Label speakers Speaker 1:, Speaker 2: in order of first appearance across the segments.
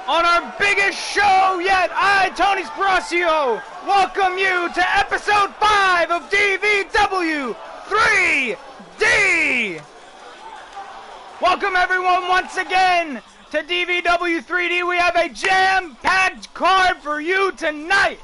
Speaker 1: on our biggest show yet. I, Tony Sparaccio, welcome you to episode 5 of DVW 3D. Welcome everyone once again to DVW 3D. We have a jam-packed card for you tonight.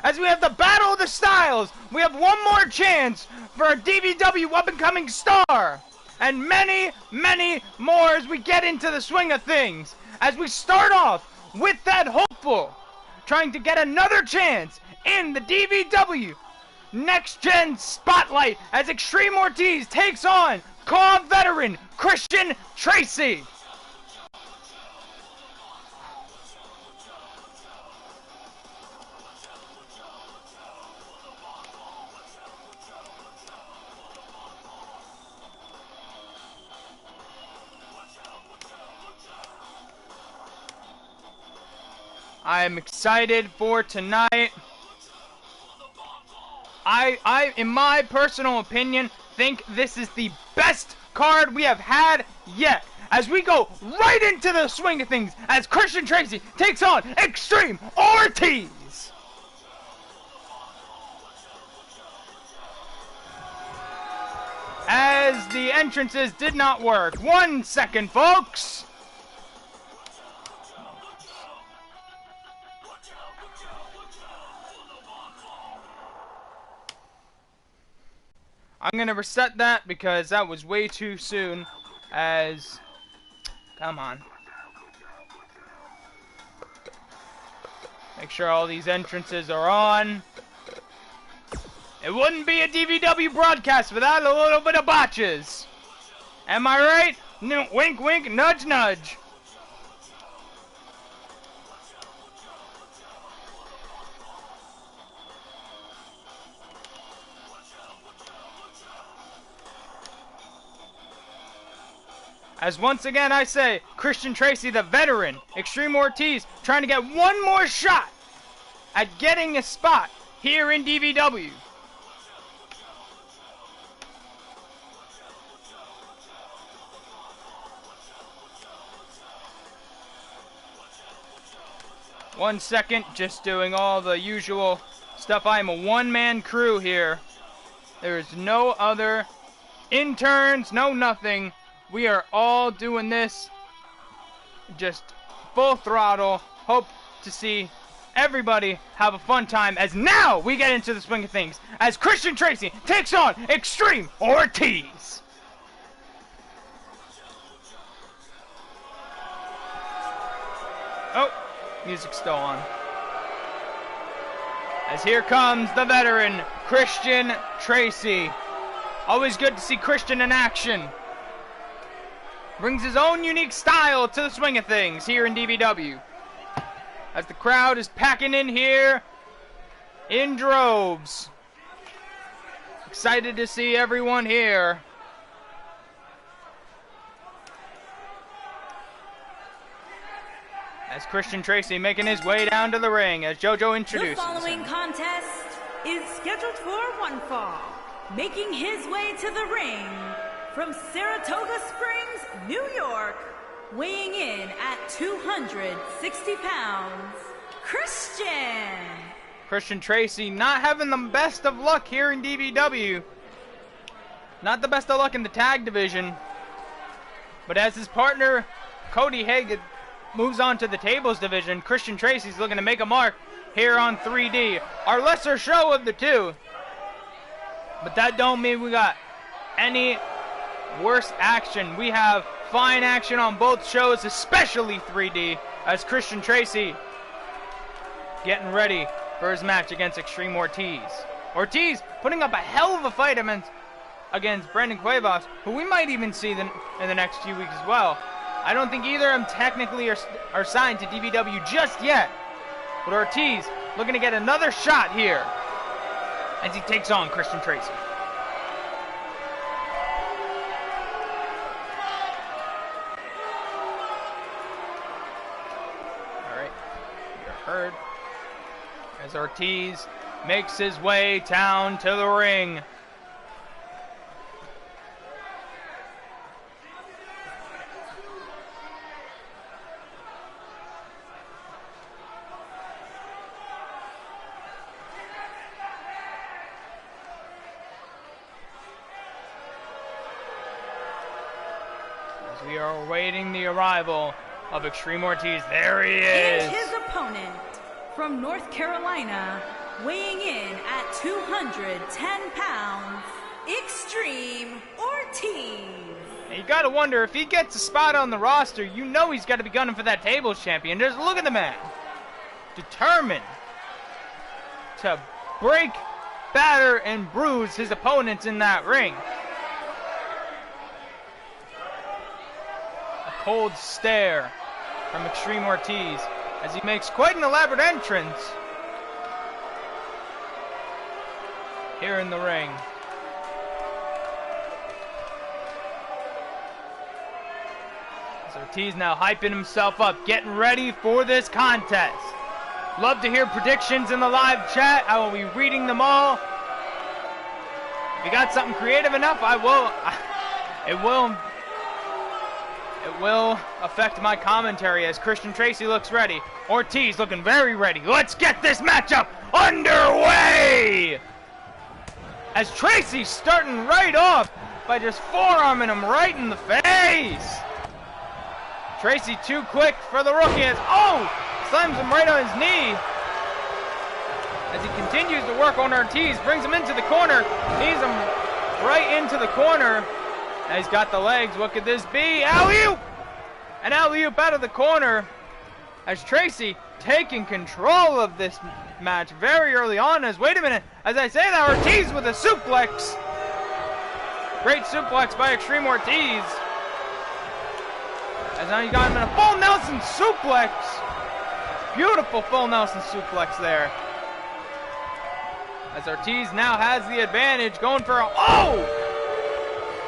Speaker 1: As we have the Battle of the Styles, we have one more chance for a DVW up-and-coming star. And many, many more as we get into the swing of things. As we start off with that hopeful, trying to get another chance in the DVW Next Gen Spotlight as XTREME ORTIZ takes on CAW veteran Christian TRACEY. I am excited for tonight. I, in my personal opinion, think this is the best card we have had yet. As we go right into the swing of things, as Christian TRACEY takes on XTREME ORTIZ. As the entrances did not work. 1 second, folks. I'm gonna reset that because that was way too soon. As, come on. Make sure all these entrances are on. It wouldn't be a DVW broadcast without a little bit of botches. Am I right? No, wink, wink, nudge, nudge. As once again I say, Christian TRACEY, the veteran, XTREME ORTIZ, trying to get one more shot at getting a spot here in DVW. One second, just doing all the usual stuff. I am a one-man crew here. There is no other interns, no nothing. We are all doing this just full throttle. Hope to see everybody have a fun time as now we get into the swing of things as Christian TRACEY takes on XTREME ORTIZ. Oh, music's still on. As here comes the veteran Christian TRACEY. Always good to see Christian in action. Brings his own unique style to the swing of things here in DVW. As the crowd is packing in here in droves. Excited to see everyone here. As Christian TRACEY making his way down to the ring as JoJo introduces
Speaker 2: The following
Speaker 1: him.
Speaker 2: contest is scheduled for one fall. Making his way to the ring from Saratoga Springs, New York, weighing in at 260 pounds, Christian.
Speaker 1: Christian TRACEY not having the best of luck here in DVW. Not the best of luck in the tag division. But as his partner, Cody Hagan, moves on to the tables division, Christian TRACEY's looking to make a mark here on 3D. Our lesser show of the two. But that don't mean we got any worse action. We have fine action on both shows, especially 3D, as Christian TRACEY getting ready for his match against XTREME ORTIZ. ORTIZ putting up a hell of a fight against Brandon Cuevas, who we might even see in the next few weeks as well. I don't think either of them technically are signed to DVW just yet. But ORTIZ looking to get another shot here as he takes on Christian TRACEY. Heard as ORTIZ makes his way down to the ring. As we are awaiting the arrival of Extreme Ortiz. There he is.
Speaker 2: And his opponent from North Carolina, weighing in at 210 pounds, Extreme Ortiz.
Speaker 1: You gotta wonder, if he gets a spot on the roster, you know he's gotta be gunning for that tables champion. Just look at the man. Determined to break, batter, and bruise his opponents in that ring. A cold stare from Extreme Ortiz as he makes quite an elaborate entrance here in the ring. As Ortiz now hyping himself up, getting ready for this contest. Love to hear predictions in the live chat. I will be reading them all. If you got something creative enough, I will. It will affect my commentary as Christian TRACEY looks ready. Ortiz looking very ready. Let's get this matchup underway! As TRACEY starting right off by just forearming him right in the face. TRACEY too quick for the rookie as, slams him right on his knee. As he continues to work on Ortiz, brings him into the corner, knees him right into the corner. Now he's got the legs. What could this be? Alley-oop! An alley-oop out of the corner as TRACEY taking control of this match very early on. As, wait a minute, as I say that, Ortiz with a suplex. Great suplex by Extreme Ortiz. As now you got him in a full Nelson suplex. Beautiful full Nelson suplex there. As Ortiz now has the advantage, going for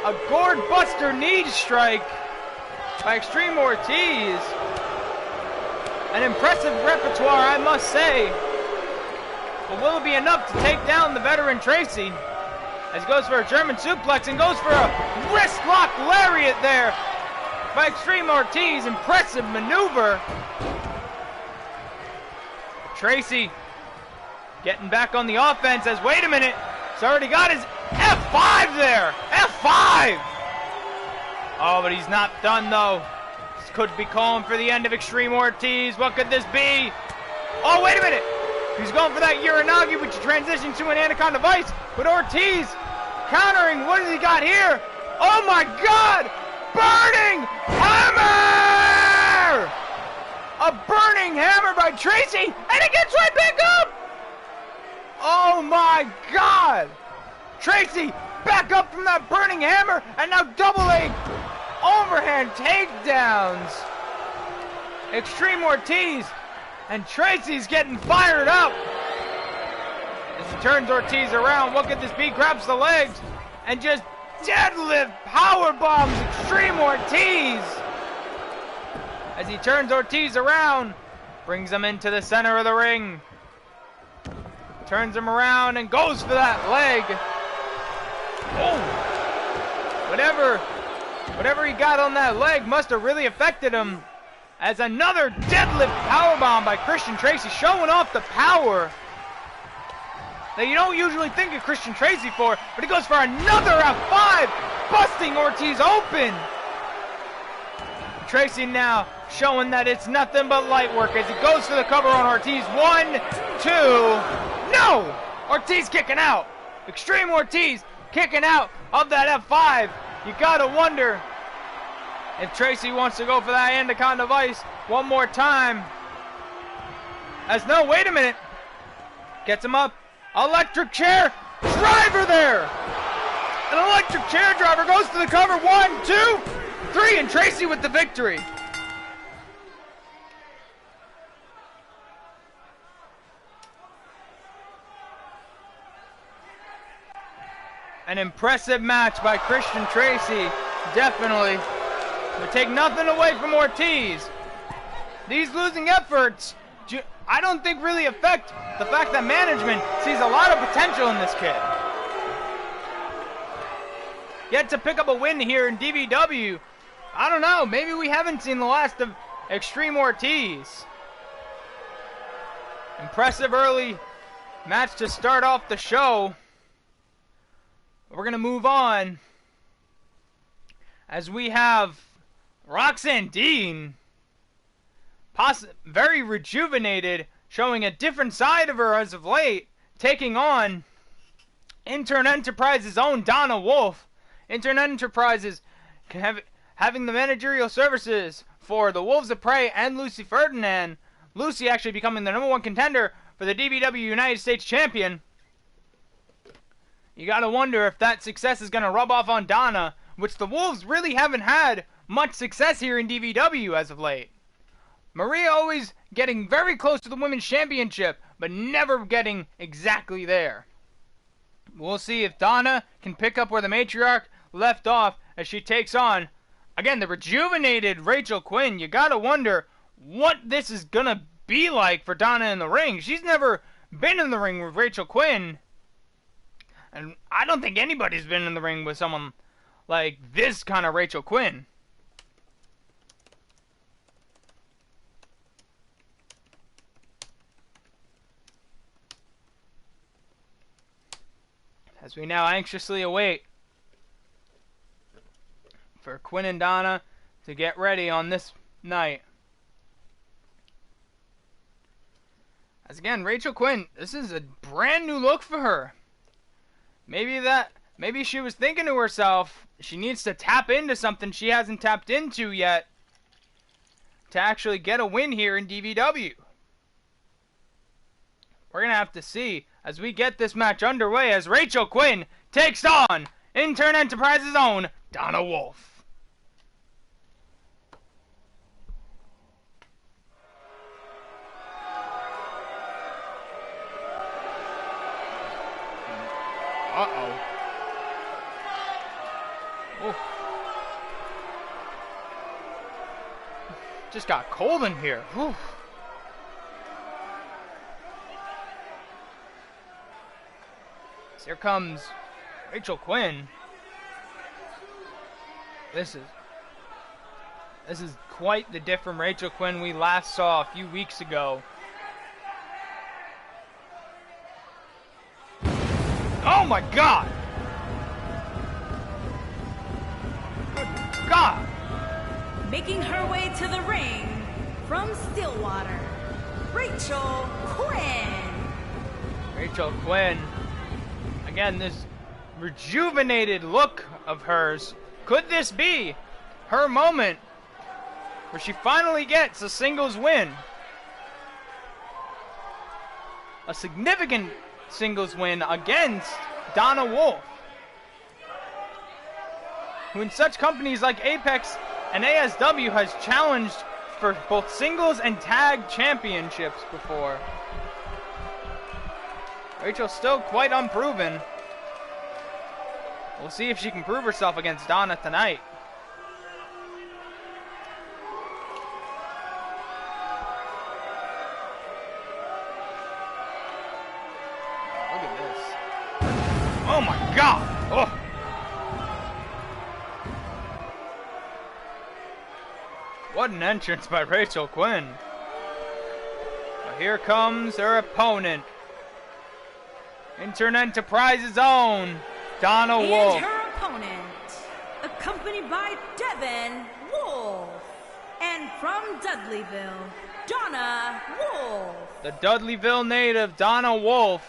Speaker 1: a gourd buster knee strike by Extreme Ortiz. An impressive repertoire, I must say. But will it be enough to take down the veteran TRACEY? As he goes for a German suplex and goes for a wrist lock lariat there by Extreme Ortiz. Impressive maneuver. TRACEY getting back on the offense as, wait a minute, he's already got his F5 there. F5! Oh, but he's not done though. This could be calling for the end of Extreme Ortiz. What could this be? Oh, wait a minute. He's going for that Uranagi, which transitions to an Anaconda Vice. But Ortiz countering. What has he got here? Oh my God! Burning hammer! A burning hammer by TRACEY, and he gets right back up! Oh my God! TRACEY back up from that burning hammer, and now doubling overhand takedowns. Extreme Ortiz, and TRACEY's getting fired up. As he turns Ortiz around, what could this be? Grabs the legs, and just deadlift power bombs Extreme Ortiz. As he turns Ortiz around, brings him into the center of the ring. Turns him around and goes for that leg. Oh! Whatever he got on that leg must have really affected him. As another deadlift powerbomb by Christian TRACEY, showing off the power that you don't usually think of Christian TRACEY for, but he goes for another F5, busting Ortiz open. TRACEY now showing that it's nothing but light work as he goes for the cover on Ortiz. 1, 2, no! Ortiz kicking out. Extreme Ortiz kicking out of that F5. You gotta wonder if TRACEY wants to go for that Anaconda Vice one more time. As no, wait a minute. Gets him up. Electric chair driver there. An electric chair driver goes to the cover. 1, 2, 3, and TRACEY with the victory. An impressive match by Christian TRACEY, definitely. But take nothing away from Ortiz. These losing efforts, I don't think really affect the fact that management sees a lot of potential in this kid. Yet to pick up a win here in DVW. I don't know, maybe we haven't seen the last of Extreme Ortiz. Impressive early match to start off the show. We're going to move on as we have Roxanne Dean, very rejuvenated, showing a different side of her as of late, taking on Intern Enterprises' own Donna Wolf. Intern Enterprises having the managerial services for the Wolves of Prey and Lucy Ferdinand. Lucy actually becoming the #1 contender for the DVW United States Champion. You gotta wonder if that success is gonna rub off on Donna, which the Wolves really haven't had much success here in DVW as of late. Maria always getting very close to the Women's Championship, but never getting exactly there. We'll see if Donna can pick up where the matriarch left off as she takes on, again, the rejuvenated Rachel Quinn. You gotta wonder what this is gonna be like for Donna in the ring. She's never been in the ring with Rachel Quinn, and I don't think anybody's been in the ring with someone like this kind of Rachel Quinn. As we now anxiously await for Quinn and Donna to get ready on this night. As again, Rachel Quinn, this is a brand new look for her. Maybe she was thinking to herself, she needs to tap into something she hasn't tapped into yet to actually get a win here in DVW. We're going to have to see as we get this match underway as Rachel Quinn takes on Intern Enterprises' own Donna Wolf. Uh-oh. Oof. Just got cold in here. Whew. Here comes Rachel Quinn. This is quite the different Rachel Quinn we last saw a few weeks ago. Oh my God! Good God!
Speaker 2: Making her way to the ring from Stillwater, Rachel Quinn.
Speaker 1: Rachel Quinn. Again, this rejuvenated look of hers. Could this be her moment where she finally gets a singles win? A significant singles win against Donna Wolf, who in such companies like Apex and ASW has challenged for both singles and tag championships before. Rachel's still quite unproven. We'll see if she can prove herself against Donna tonight. Look at this. Oh my God! Oh. What an entrance by Rachel Quinn. But here comes her opponent. Intern Enterprises' own Donna Wolf.
Speaker 2: And her opponent, accompanied by Devin Wolf. And from Dudleyville, Donna Wolf.
Speaker 1: The Dudleyville native, Donna Wolf.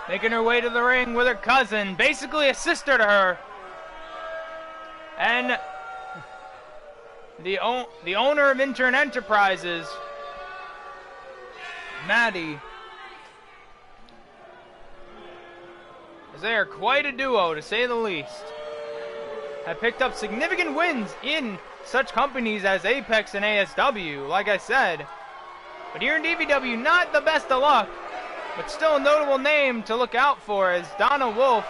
Speaker 1: Making her way to the ring with her cousin, basically a sister to her. And the owner of Intern Enterprises, Maddie. They are quite a duo, to say the least. Have picked up significant wins in such companies as Apex and ASW, like I said. But here in DVW, not the best of luck, but still a notable name to look out for as Donna Wolf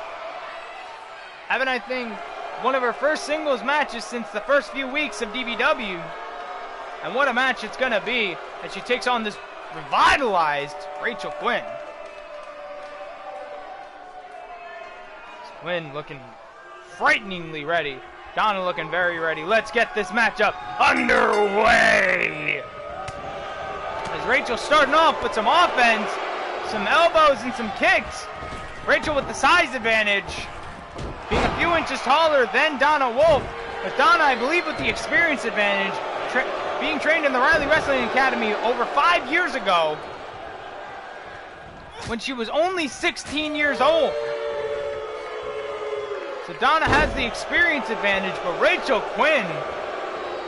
Speaker 1: having, I think, one of her first singles matches since the first few weeks of DVW. And what a match it's going to be as she takes on this revitalized Rachel Quinn. Quinn looking frighteningly ready. Donna looking very ready. Let's get this matchup underway. As Rachel starting off with some offense, some elbows and some kicks. Rachel with the size advantage, being a few inches taller than Donna Wolf, With Donna, I believe, with the experience advantage, being trained in the Riley Wrestling Academy over 5 years ago, when she was only 16 years old. So Donna has the experience advantage, but Rachel Quinn,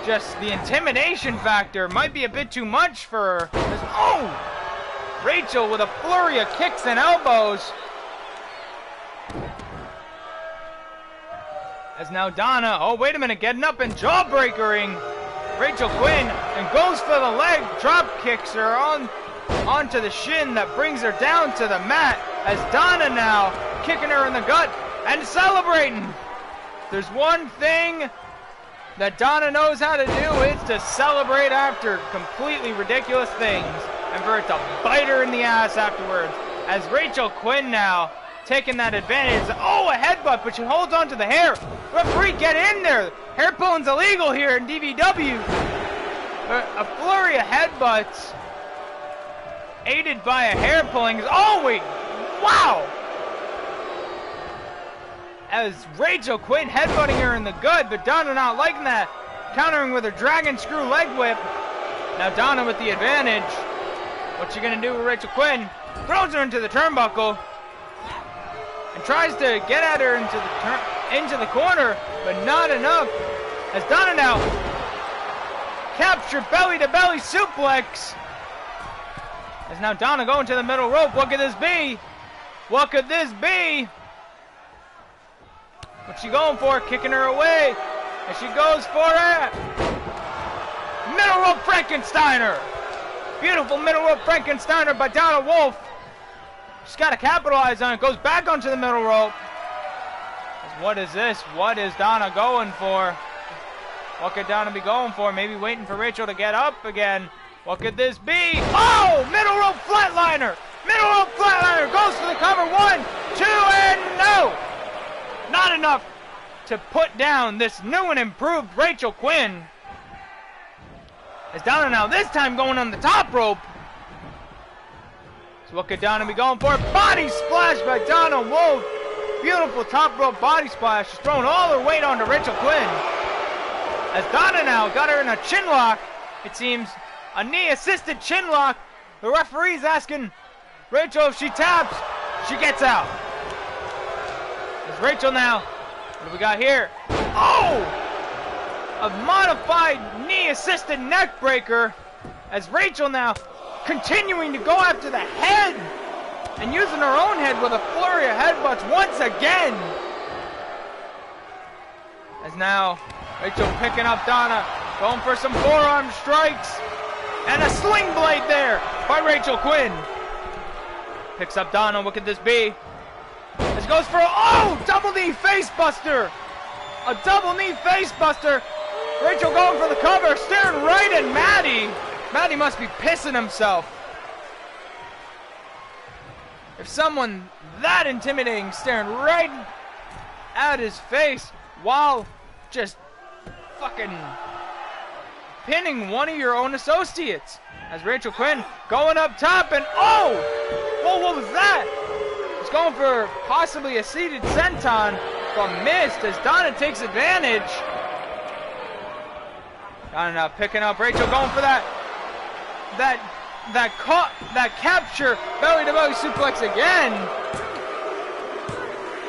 Speaker 1: just the intimidation factor might be a bit too much for her. Oh! Rachel with a flurry of kicks and elbows. As now Donna, oh wait a minute, getting up and jawbreakering Rachel Quinn and goes for the leg, drop kicks her onto the shin that brings her down to the mat. As Donna now kicking her in the gut and celebrating. There's one thing that Donna knows how to do, it's to celebrate after completely ridiculous things and for it to bite her in the ass afterwards. As Rachel Quinn now taking that advantage. Oh, a headbutt, but she holds on to the hair. Referee, get in there. Hair pulling's illegal here in DVW. A flurry of headbutts aided by a hair pulling. Oh, wait. Wow. As Rachel Quinn headbutting her in the gut, but Donna not liking that. Countering with her dragon screw leg whip. Now Donna with the advantage. What's she going to do with Rachel Quinn? Throws her into the turnbuckle. And tries to get at her into the corner, but not enough. As Donna now captured belly-to-belly suplex. As now Donna going to the middle rope. What could this be? What could this be? What's she going for? Kicking her away. And she goes for it. Middle rope Frankensteiner. Beautiful middle rope Frankensteiner by Donna Wolf. She's got to capitalize on it. Goes back onto the middle rope. What is this? What is Donna going for? What could Donna be going for? Maybe waiting for Rachel to get up again. What could this be? Oh! Middle rope flatliner! Middle rope flatliner! Goes for the cover. 1, 2, and no! Not enough to put down this new and improved Rachel Quinn. As Donna now this time going on the top rope. So what could Donna be going for? Body splash by Donna Wolf. Beautiful top rope body splash. She's throwing all her weight onto Rachel Quinn. As Donna now got her in a chin lock, it seems. A knee-assisted chin lock. The referee's asking Rachel if she taps. She gets out. As Rachel now, what do we got here? Oh! A modified knee-assisted neck breaker. As Rachel now continuing to go after the head and using her own head with a flurry of headbutts once again. As now Rachel picking up Donna, going for some forearm strikes and a sling blade there by Rachel Quinn. Picks up Donna. What could this be? This goes for double knee face buster. A double knee face buster. Rachel going for the cover, staring right at Maddie. Maddie must be pissing himself. If someone that intimidating staring right at his face while just fucking pinning one of your own associates. As Rachel Quinn going up top and whoa, what was that? He's going for possibly a seated senton, but missed as Donna takes advantage. Donna now picking up Rachel, going for that capture belly-to-belly suplex again.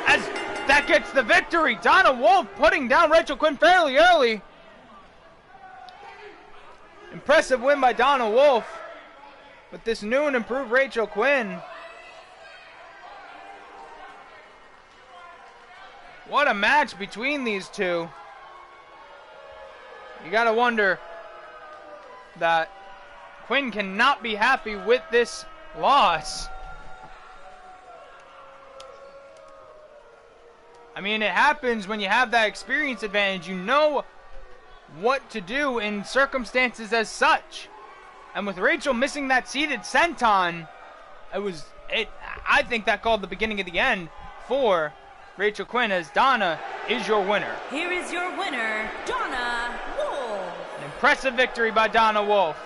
Speaker 1: As that gets the victory. Donna Wolf putting down Rachel Quinn fairly early. Impressive win by Donna Wolf with this new and improved Rachel Quinn. What a match between these two. You gotta wonder that Quinn cannot be happy with this loss. I mean, it happens when you have that experience advantage. You know what to do in circumstances as such. And with Rachel missing that seated senton, I think that called the beginning of the end for Rachel Quinn, as Donna is your winner.
Speaker 2: Here is your winner, Donna Wolf.
Speaker 1: An impressive victory by Donna Wolf,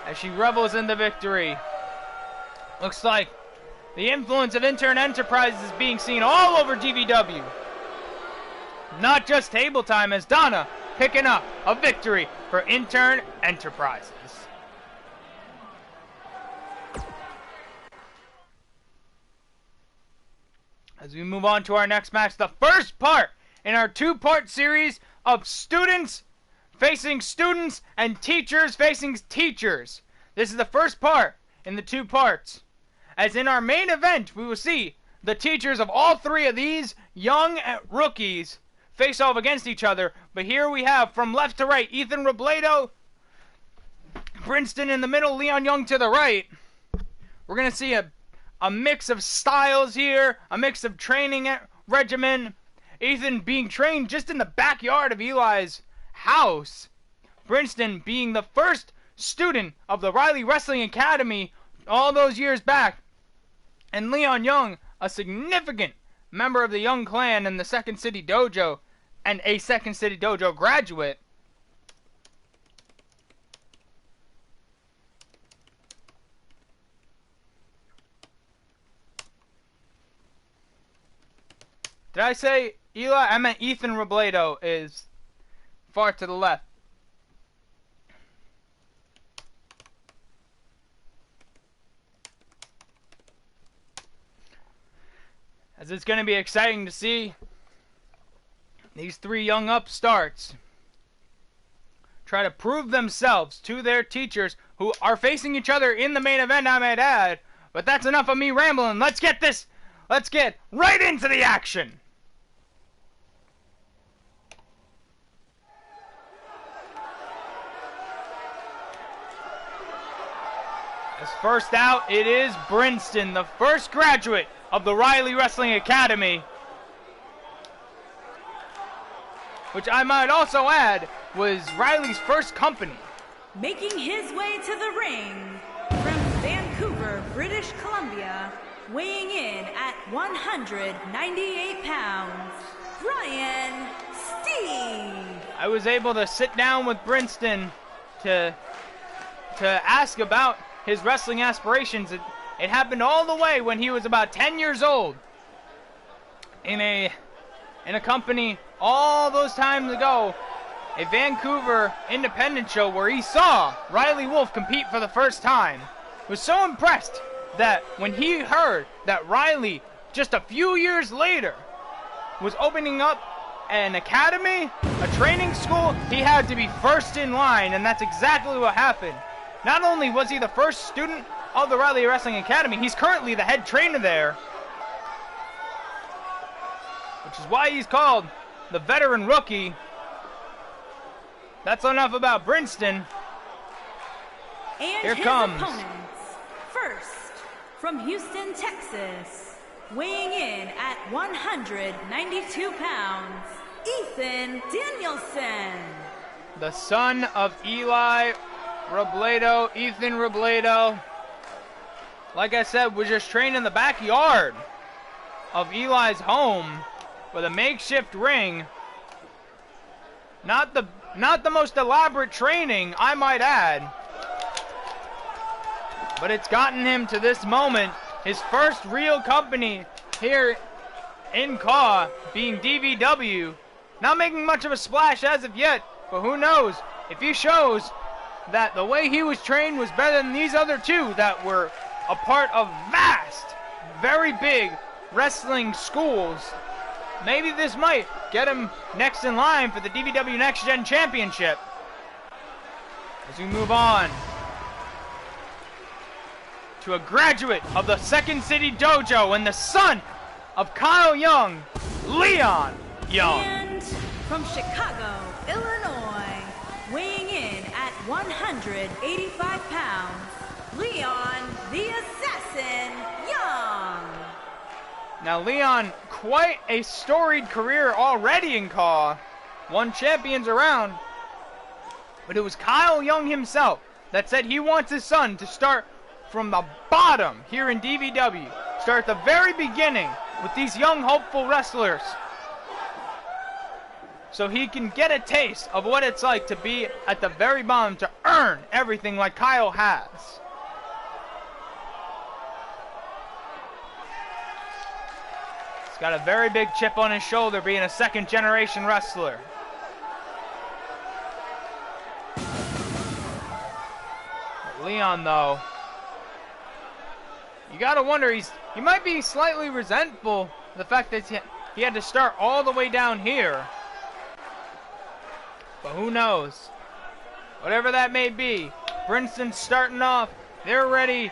Speaker 1: as she revels in the victory. Looks like the influence of Intern Enterprises is being seen all over DVW. Not just table time, as Donna picking up a victory for Intern Enterprises. As we move on to our next match, the first part in our two-part series of students facing students and teachers facing teachers. This is the first part in the two parts. As in our main event, we will see the teachers of all three of these young rookies face off against each other. But here we have, from left to right, Ethan Robledo, Princeton in the middle, Leon Young to the right. We're going to see a mix of styles here, a mix of training regimen. Ethan being trained just in the backyard of Eli's house. Princeton being the first student of the Riley Wrestling Academy all those years back. And Leon Young, a significant member of the Young Clan in the Second City Dojo, and a Second City Dojo graduate. Did I say Eli? I meant Ethan Robledo is far to the left. As it's going to be exciting to see these three young upstarts try to prove themselves to their teachers, who are facing each other in the main event, I might add. But that's enough of me rambling. Let's get right into the action. As first out, it is Princeton, the first graduate of the Riley Wrestling Academy, which I might also add was Riley's first company.
Speaker 2: Making his way to the ring from Vancouver, British Columbia, weighing in at 198 pounds, Brian Steve.
Speaker 1: I was able to sit down with Princeton to ask about his wrestling aspirations. It happened all the way when he was about 10 years old in a company all those times ago, a Vancouver independent show where he saw Riley Wolf compete for the first time. He was so impressed that when he heard that Riley, just a few years later, was opening up an academy, a training school, he had to be first in line, and that's exactly what happened. Not only was he the first student of the Riley Wrestling Academy, he's currently the head trainer there, which is why he's called the veteran rookie. That's enough about Princeton.
Speaker 2: And
Speaker 1: here
Speaker 2: his
Speaker 1: comes
Speaker 2: opponents. First, from Houston, Texas, weighing in at 192 pounds, Ethan Danielson.
Speaker 1: The son of Eli Robledo, Ethan Robledo, like I said, was just trained in the backyard of Eli's home with a makeshift ring. Not the most elaborate training, I might add, but it's gotten him to this moment, his first real company here in CAW, being DVW. Not making much of a splash as of yet, but who knows, if he shows that the way he was trained was better than these other two that were a part of vast, very big wrestling schools, maybe this might get him next in line for the DVW Next Gen Championship. As we move on to a graduate of the Second City Dojo and the son of Kyle Young, Leon Young.
Speaker 2: And from Chicago, Illinois, weighing in at 185 pounds, Leon the Assassin Young.
Speaker 1: Now Leon, quite a storied career already in CAW. Won champions around. But it was Kyle Young himself that said he wants his son to start from the bottom here in DVW. Start at the very beginning with these young hopeful wrestlers, so he can get a taste of what it's like to be at the very bottom, to earn everything like Kyle has. got a very big chip on his shoulder being a second-generation wrestler. Leon, though, you gotta wonder, he might be slightly resentful of the fact that he had to start all the way down here. But who knows? Whatever that may be, Princeton's starting off. They're ready.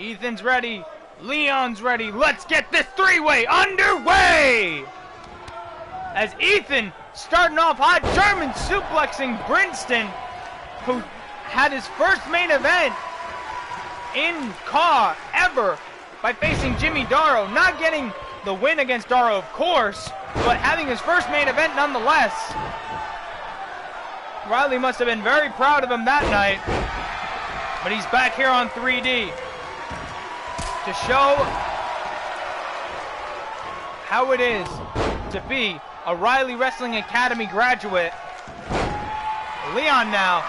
Speaker 1: Ethan's ready. Leon's ready. Let's get this three-way underway! As Ethan starting off hot, German suplexing Princeton, who had his first main event in CAW ever by facing Jimmy Darrow. Not getting the win against Darrow, of course, but having his first main event nonetheless. Riley must have been very proud of him that night. But he's back here on 3D to show how it is to be a Riley Wrestling Academy graduate. Leon now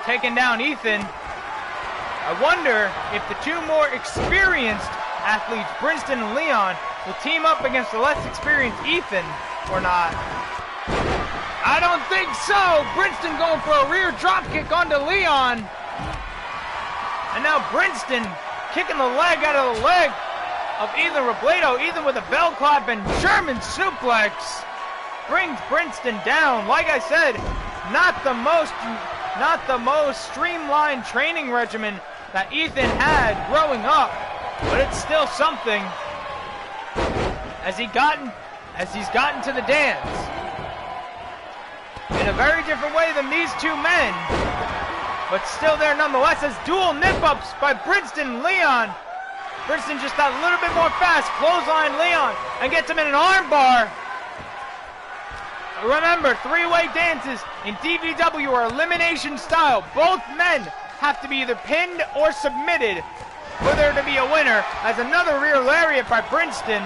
Speaker 1: taking down Ethan. I wonder if the two more experienced athletes, Princeton and Leon, will team up against the less experienced Ethan or not. I don't think so. Princeton going for a rear drop kick onto Leon. And now Princeton kicking the leg out of the leg of Ethan Robledo. Ethan with a bell clap and German suplex brings Princeton down. Like I said, not the most streamlined training regimen that Ethan had growing up, but it's still something as he's gotten to the dance in a very different way than these two men, but still there nonetheless. As dual nip-ups by Princeton and Leon. Princeton just that little bit more fast, clothesline Leon, and gets him in an armbar. Remember, three-way dances in DVW are elimination style. Both men have to be either pinned or submitted for there to be a winner. As another rear lariat by Princeton,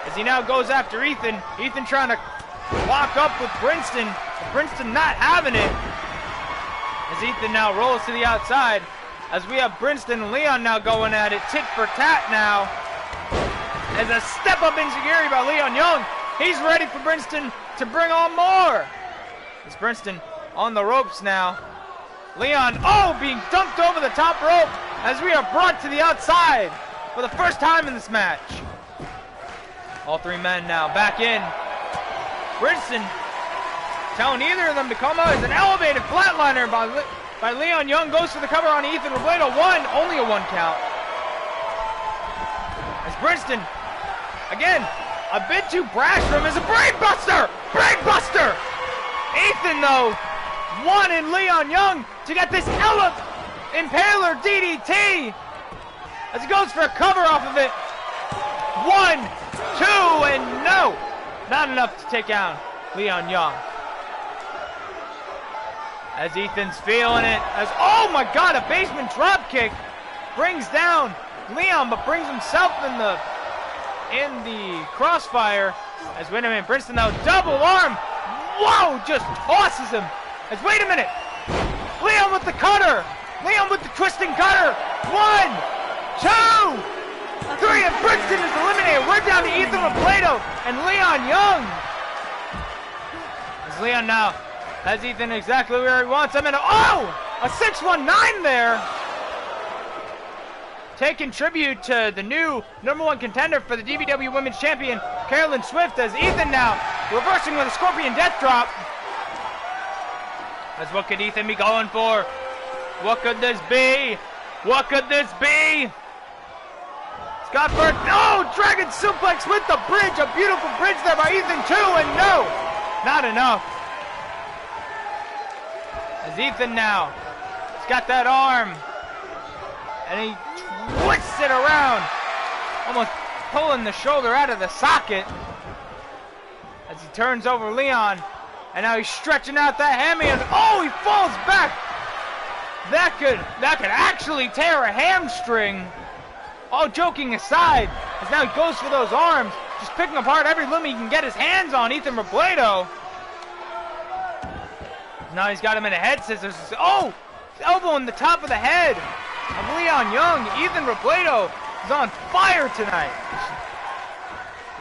Speaker 1: as he now goes after Ethan. Ethan trying to lock up with Princeton, but Princeton not having it. As Ethan now rolls to the outside, as we have Princeton and Leon now going at it, tit for tat now. As a step-up insecurity by Leon Young. He's ready for Princeton to bring on more. As Princeton on the ropes now. Leon, being dumped over the top rope as we are brought to the outside for the first time in this match. All three men now back in. Princeton telling either of them to come out as an elevated flatliner by Leon Young. Goes for the cover on Ethan Robledo. Only a one count. As Princeton, again, a bit too brash for him, as a brainbuster! Brainbuster! Ethan, though, wanted Leon Young to get this Impaler DDT as he goes for a cover off of it. 1, 2, and no! Not enough to take down Leon Young. As Ethan's feeling it, as, oh my God, a basement drop kick brings down Leon, but brings himself in the crossfire. As, wait a minute, Princeton now double arm. Whoa, just tosses him. As, wait a minute, Leon with the cutter. Leon with the twisting cutter. 1, 2, 3, and Princeton is eliminated. We're down to Ethan Robledo and Leon Young. As Leon now has Ethan exactly where he wants him. And a 619 there. Taking tribute to the new #1 contender for the DVW Women's Champion, Carolyn Swift, as Ethan now reversing with a Scorpion Death Drop. As what could Ethan be going for? What could this be? What could this be? Scott Burke, Dragon Suplex with the bridge. A beautiful bridge there by Ethan too, and no, not enough. As Ethan now, he's got that arm, and he twists it around, almost pulling the shoulder out of the socket as he turns over Leon, and now he's stretching out that hammy, and he falls back. That could actually tear a hamstring. All joking aside, as now he goes for those arms, just picking apart every limb he can get his hands on Ethan Robledo. Now he's got him in a head scissors. Elbow in the top of the head of Leon Young. Ethan Robledo is on fire tonight.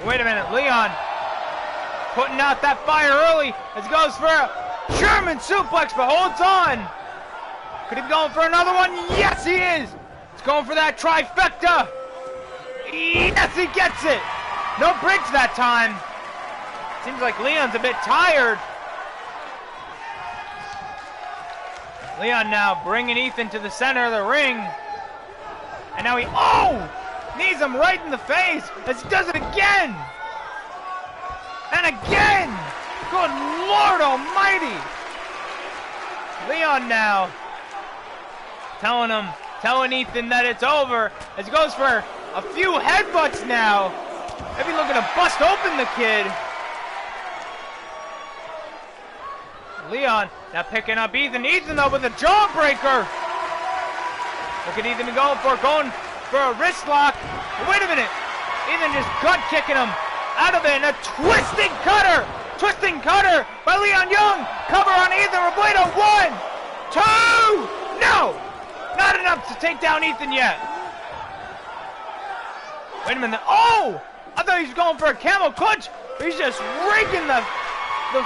Speaker 1: Wait a minute, Leon putting out that fire early as he goes for a German suplex, but holds on. Could he be going for another one? Yes, he is. He's going for that trifecta. Yes, he gets it. No bridge that time. Seems like Leon's a bit tired. Leon now bringing Ethan to the center of the ring. And now he, knees him right in the face as he does it again. And again. Good Lord Almighty. Leon now telling Ethan that it's over as he goes for a few headbutts now. Maybe looking to bust open the kid. Leon now picking up Ethan. Ethan though with a jawbreaker. Look at Ethan going for a wrist lock. Wait a minute. Ethan just gut kicking him out of it. And a twisting cutter. Twisting cutter by Leon Young. Cover on Ethan Robledo. 1, 2. No. Not enough to take down Ethan yet. Wait a minute. Oh. I thought he was going for a camel clutch. But he's just raking the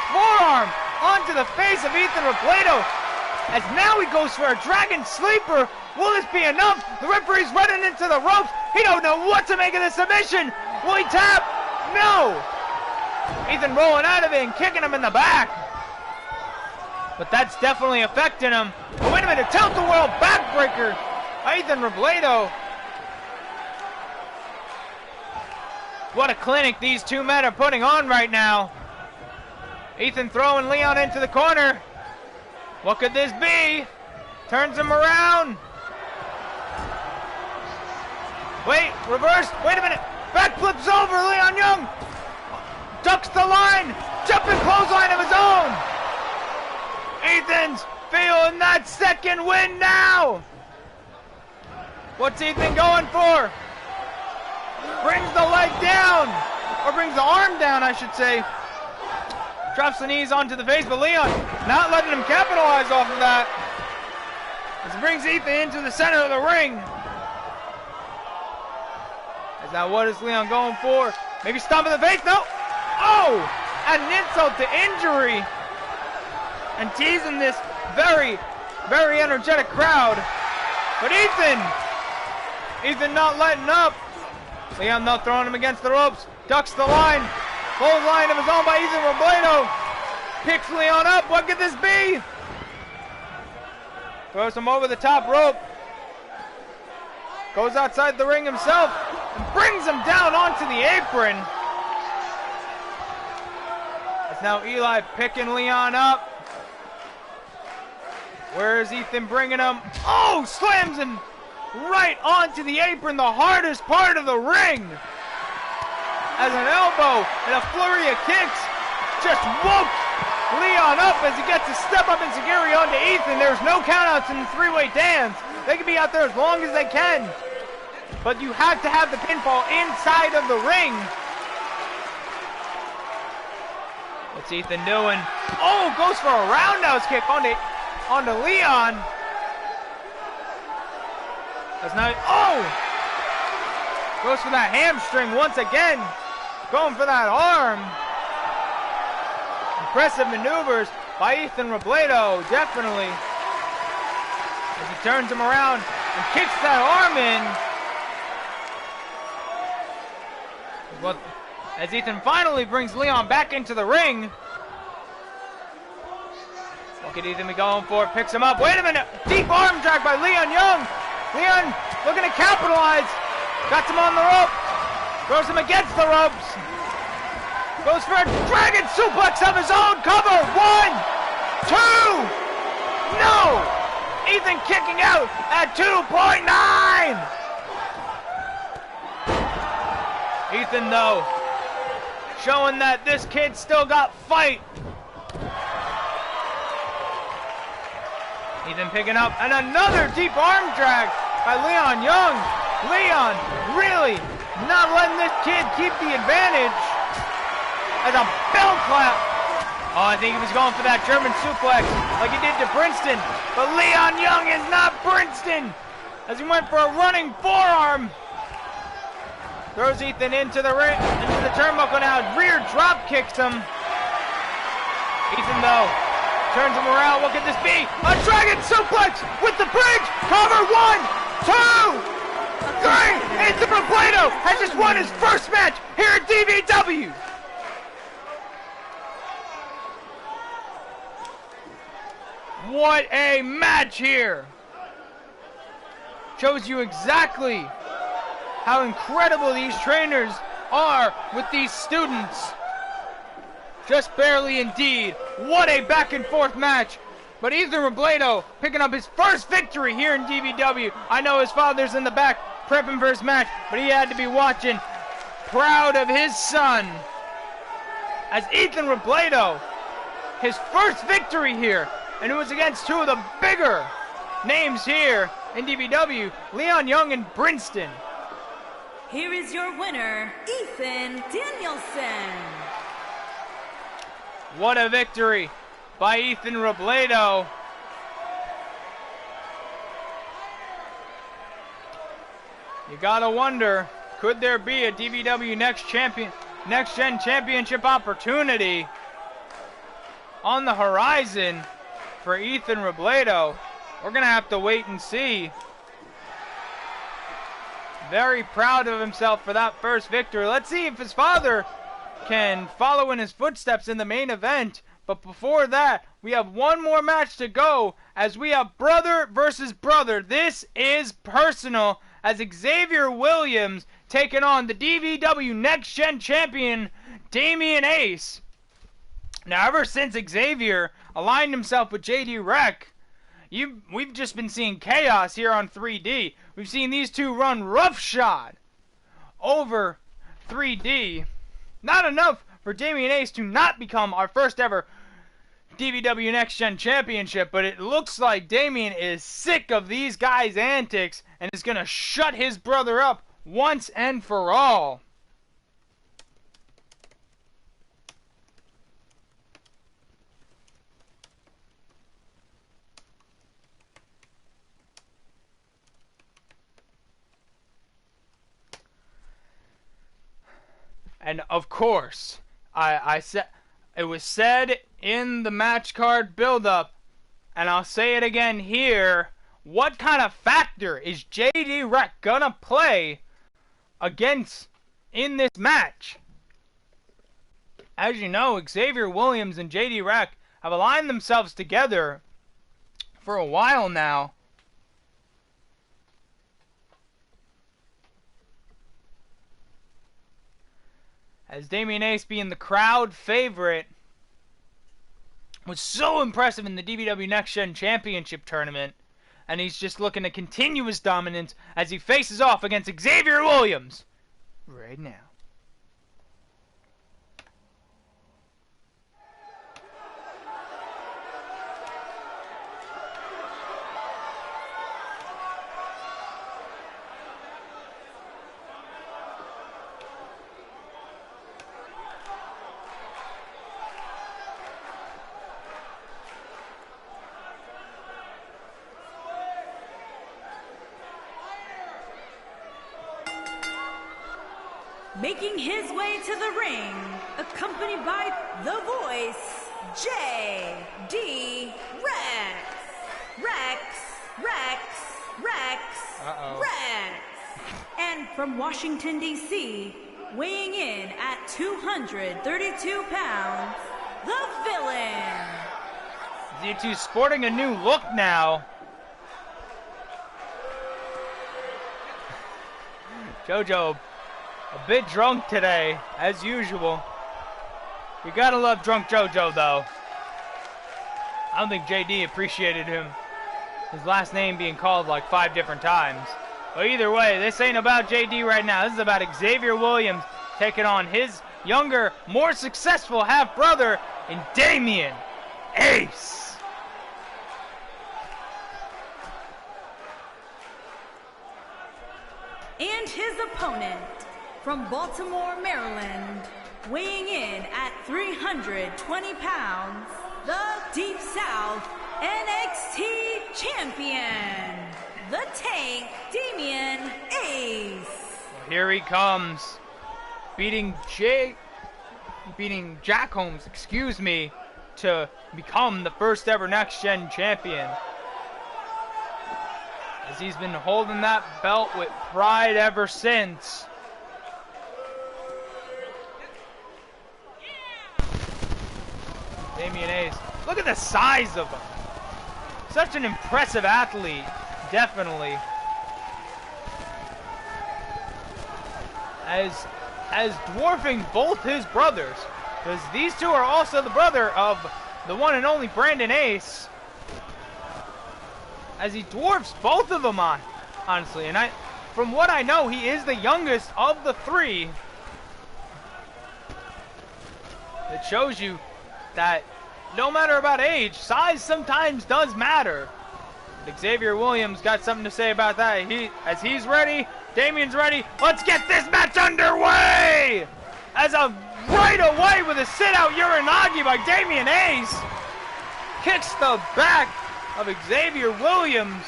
Speaker 1: forearm onto the face of Ethan Robledo. As now he goes for a dragon sleeper. Will this be enough? The referee's running into the ropes. He don't know what to make of the submission. Will he tap? No. Ethan rolling out of it and kicking him in the back. But that's definitely affecting him. Oh, wait a minute. Tilt-a-whirl backbreaker by Ethan Robledo. What a clinic these two men are putting on right now. Ethan throwing Leon into the corner. What could this be? Turns him around. Wait, reverse. Wait a minute. Backflips over Leon Young. Ducks the line. Jumping clothesline of his own. Ethan's feeling that second win now. What's Ethan going for? Brings the leg down. Or brings the arm down, I should say. Drops the knees onto the face, but Leon not letting him capitalize off of that. As he brings Ethan into the center of the ring. Is that what is Leon going for? Maybe stomp in the face? No. Oh! An insult to injury. And teasing this very, very energetic crowd. But Ethan not letting up. Leon though throwing him against the ropes. Ducks the line. Clothesline of his own by Ethan Robledo. Picks Leon up. What could this be? Throws him over the top rope. Goes outside the ring himself. And brings him down onto the apron. It's now Eli picking Leon up. Where is Ethan bringing him? Oh! Slams him right onto the apron. The hardest part of the ring. As an elbow and a flurry of kicks just woke Leon up as he gets to step up in security onto Ethan. There's no countouts in the three-way dance. They can be out there as long as they can. But you have to have the pinfall inside of the ring. What's Ethan doing? Oh, goes for a roundhouse kick onto Leon. That's not, goes for that hamstring once again. Going for that arm. Impressive maneuvers by Ethan Robledo, definitely. As he turns him around and kicks that arm in. As Ethan finally brings Leon back into the ring. What could Ethan be going for? Picks him up. Wait a minute. Deep arm drag by Leon Young. Leon looking to capitalize. Got him on the rope. Throws him against the ropes. Goes for a dragon suplex of his own. Cover. 1, 2. No. Ethan kicking out at 2.9. Ethan, though, showing that this kid still got fight. Ethan picking up, and another deep arm drag by Leon Young. Leon really not letting this kid keep the advantage. As a bell clap. Oh, I think he was going for that German suplex like he did to Princeton. But Leon Young is not Princeton. As he went for a running forearm. Throws Ethan into the ring, into the turnbuckle now. Rear drop kicks him. Ethan, though, turns him around. What could this be? A dragon suplex with the bridge. Cover. 1, 2, 3. Ethan Robledo has just won his first match here at DVW. What a match here. Shows you exactly how incredible these trainers are with these students. Just barely indeed. What a back and forth match. But Ethan Robledo picking up his first victory here in DVW. I know his father's in the back prepping for his match, but he had to be watching, proud of his son. As Ethan Robledo, his first victory here, and it was against two of the bigger names here in DVW, Leon Young and Brinston.
Speaker 2: Here is your winner, Ethan Danielson.
Speaker 1: What a victory by Ethan Robledo. You gotta wonder, could there be a DVW Next Gen Championship opportunity on the horizon for Ethan Robledo? We're gonna have to wait and see. Very proud of himself for that first victory. Let's see if his father can follow in his footsteps in the main event. But before that, we have one more match to go as we have brother versus brother. This is personal as Xavier Williams taking on the DVW Next Gen Champion, Damian Ace. Now, ever since Xavier aligned himself with JD Rec, we've just been seeing chaos here on 3D. We've seen these two run roughshod over 3D. Not enough for Damian Ace to not become our first ever DVW Next Gen Championship, but it looks like Damian is sick of these guys' antics and is going to shut his brother up once and for all. And of course, I said it was said in the match card build-up, and I'll say it again here. What kind of factor is JD Rec gonna play against in this match? As you know, Xavier Williams and JD Rec have aligned themselves together for a while now. As Damian Ace being the crowd favorite was so impressive in the DVW Next Gen Championship tournament, and he's just looking to continue his dominance as he faces off against Xavier Williams right now.
Speaker 2: Making his way to the ring, accompanied by the voice, J.D. Rex. And from Washington, D.C., weighing in at 232 pounds, the Villain.
Speaker 1: Z2 sporting a new look now. JoJo a bit drunk today, as usual. You gotta love drunk JoJo, though. I don't think JD appreciated his last name being called like 5 different times. But either way, this ain't about JD right now. This is about Xavier Williams taking on his younger, more successful half-brother in Damian Ace.
Speaker 2: And his opponent, from Baltimore, Maryland, weighing in at 320 pounds, the Deep South NXT Champion, the Tank, Damian Ace.
Speaker 1: Well, here he comes. Beating Jack Holmes, excuse me, to become the first ever Next Gen champion. As he's been holding that belt with pride ever since. Damian Ace, look at the size of him. Such an impressive athlete, definitely. As dwarfing both his brothers, because these two are also the brother of the one and only Brandon Ace, as he dwarfs both of them honestly. And from what I know, he is the youngest of the three. It shows you that no matter about age, size sometimes does matter. But Xavier Williams got something to say about that. As he's ready, Damian's ready. Let's get this match underway! As a right away with a sit-out Uranagi by Damian Ace. Kicks the back of Xavier Williams.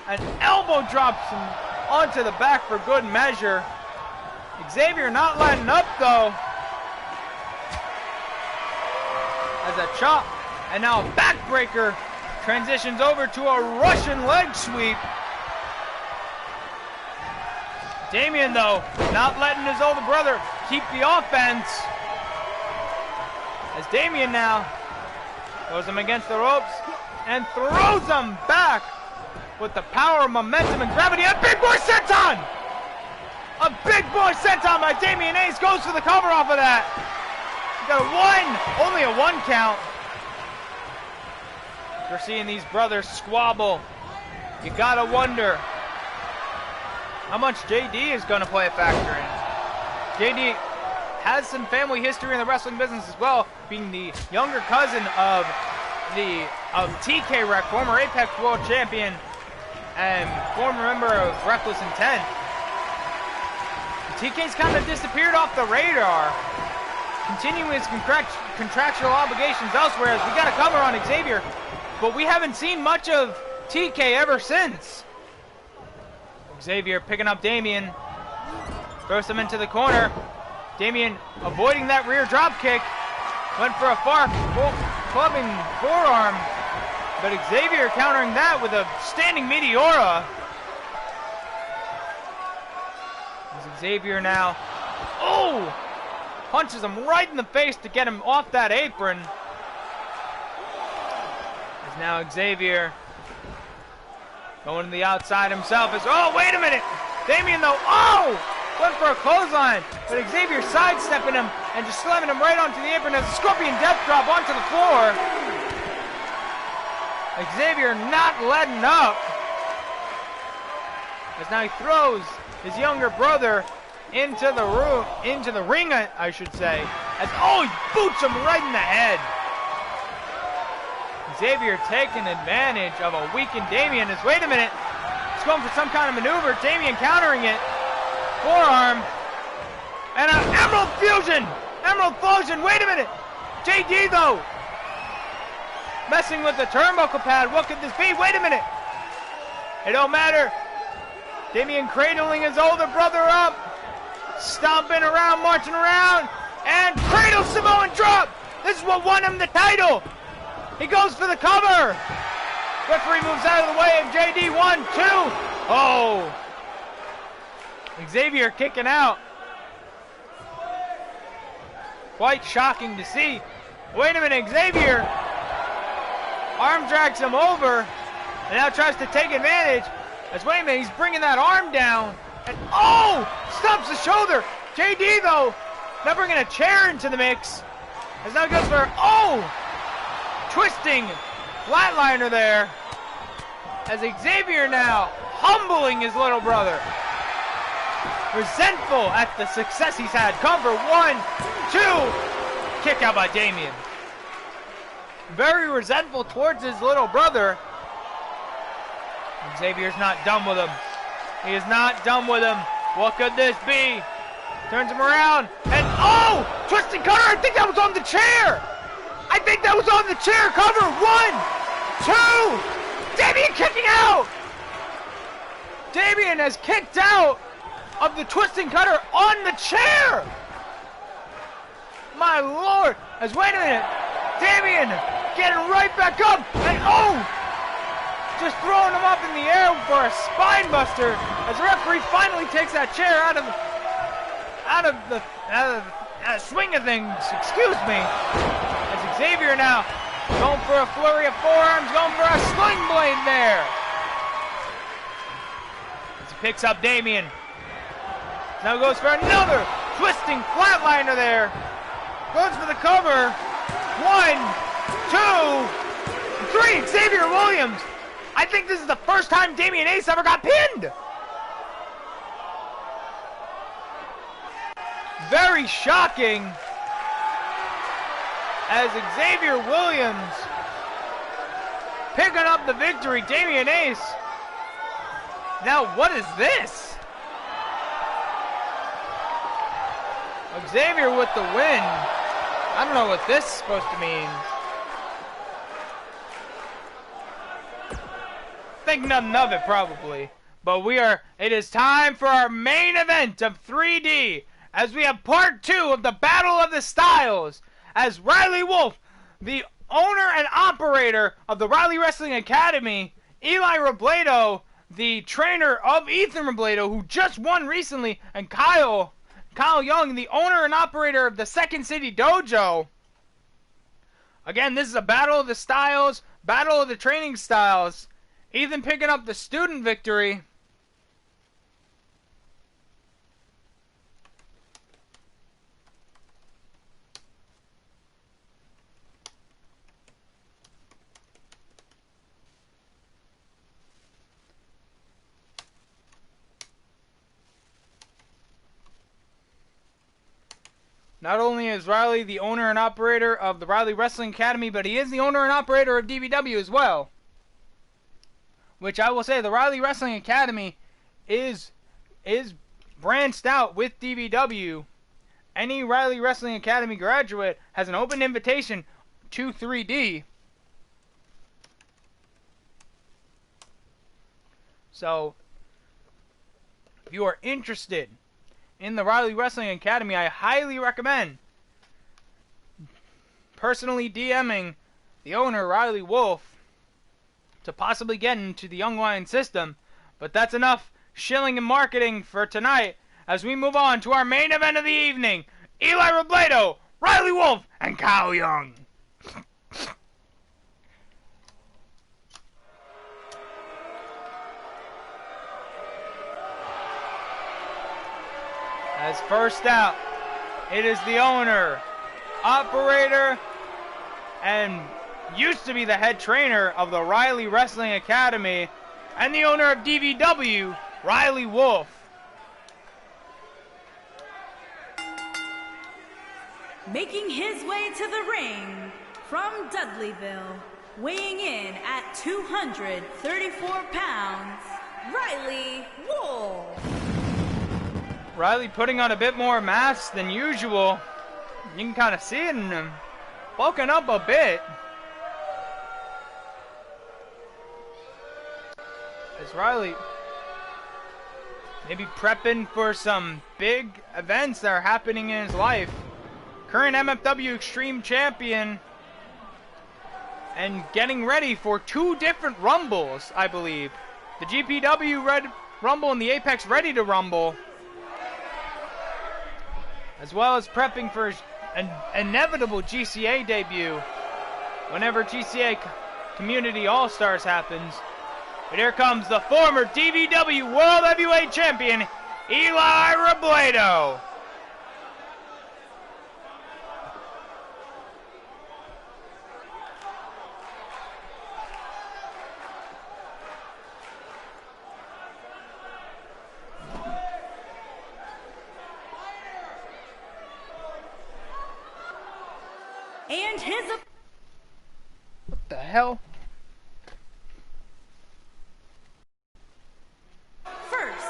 Speaker 1: An elbow drops him onto the back for good measure. Xavier not letting up though. As a chop, and now a backbreaker transitions over to a Russian leg sweep. Damian, though, not letting his older brother keep the offense. As Damian now throws him against the ropes and throws him back with the power, momentum, and gravity. A big boy senton! A big boy senton by Damian Ace goes for the cover off of that. Got a one, only a 1 count. We're seeing these brothers squabble. You gotta wonder how much JD is gonna play a factor in. JD has some family history in the wrestling business as well, being the younger cousin of TK Rec, former Apex World Champion and former member of Reckless Intent. TK's kind of disappeared off the radar, continuing his contractual obligations elsewhere, as we got a cover on Xavier, but we haven't seen much of TK ever since. Xavier picking up Damian, throws him into the corner. Damian avoiding that rear drop kick, went for a far clubbing forearm, but Xavier countering that with a standing Meteora. As Xavier now, punches him right in the face to get him off that apron. As now Xavier going to the outside himself. Wait a minute! Damian though, went for a clothesline, but Xavier sidestepping him and just slamming him right onto the apron as a scorpion death drop onto the floor. Xavier not letting up. As now he throws his younger brother into the ring, I should say. As he boots him right in the head. Xavier taking advantage of a weakened Damian. Wait a minute, he's going for some kind of maneuver. Damian countering it. Forearm. And an Emerald Fusion. Emerald Fusion. Wait a minute. JD though, messing with the turnbuckle pad. What could this be? Wait a minute. It don't matter. Damian cradling his older brother up. Stomping around, marching around. And cradle Samoan drop. This is what won him the title. He goes for the cover. Referee moves out of the way of JD. 1, 2. Xavier kicking out. Quite shocking to see. Wait a minute, Xavier arm drags him over and now tries to take advantage. Wait a minute, he's bringing that arm down and stumps the shoulder. JD though, now bringing a chair into the mix. As now goes for twisting flatliner there. As Xavier now humbling his little brother. Resentful at the success he's had. Cover 1, 2. Kick out by Damian. Very resentful towards his little brother. Xavier's not done with him. He is not done with him. What could this be? Turns him around and twisting cutter. I think that was on the chair. Cover 1, 2. Damian kicking out. Damian has kicked out of the twisting cutter on the chair. My lord. As wait a minute. Damien getting right back up. And oh! Just throwing him up in the air for a spine buster. As the referee finally takes that chair out of the swing of things. Excuse me. As Xavier now going for a flurry of forearms. Going for a sling blade there. As he picks up Damien. Now goes for another twisting flatliner there. Goes for the cover. 1, 2, 3. Xavier Williams. I think this is the first time Damian Ace ever got pinned. Very shocking. As Xavier Williams picking up the victory. Damian Ace. Now what is this? Xavier with the win. I don't know what this is supposed to mean. Think nothing of it, probably. But it is time for our main event of 3D. As we have part 2 of the Battle of the Styles. As Riley Wolf, the owner and operator of the Riley Wrestling Academy, Eli Robledo, the trainer of Ethan Robledo, who just won recently, and Kyle Young, the owner and operator of the Second City Dojo. Again, this is a battle of the styles, battle of the training styles. Ethan picking up the student victory. Not only is Riley the owner and operator of the Riley Wrestling Academy, but he is the owner and operator of DVW as well. Which I will say, the Riley Wrestling Academy is branched out with DVW. Any Riley Wrestling Academy graduate has an open invitation to 3D. So, if you are interested in the Riley Wrestling Academy, I highly recommend personally DMing the owner, Riley Wolf, to possibly get into the Young Lion system. But that's enough shilling and marketing for tonight as we move on to our main event of the evening. Eli Robledo, Riley Wolf, and Kyle Young. As first out, it is the owner, operator, and used to be the head trainer of the Riley Wrestling Academy, and the owner of DVW, Riley Wolf.
Speaker 2: Making his way to the ring from Dudleyville, weighing in at 234 pounds, Riley Wolf.
Speaker 1: Riley putting on a bit more mass than usual. You can kind of see it in him. Bulking up a bit. As Riley maybe prepping for some big events that are happening in his life. Current MFW Extreme Champion. And getting ready for 2 different Rumbles, I believe. The GPW Red Rumble and the Apex Ready to Rumble. As well as prepping for an inevitable GCA debut whenever GCA Community All-Stars happens. But here comes the former DVW World Heavyweight Champion, Eli Robledo.
Speaker 2: And his...
Speaker 1: What the hell?
Speaker 2: First,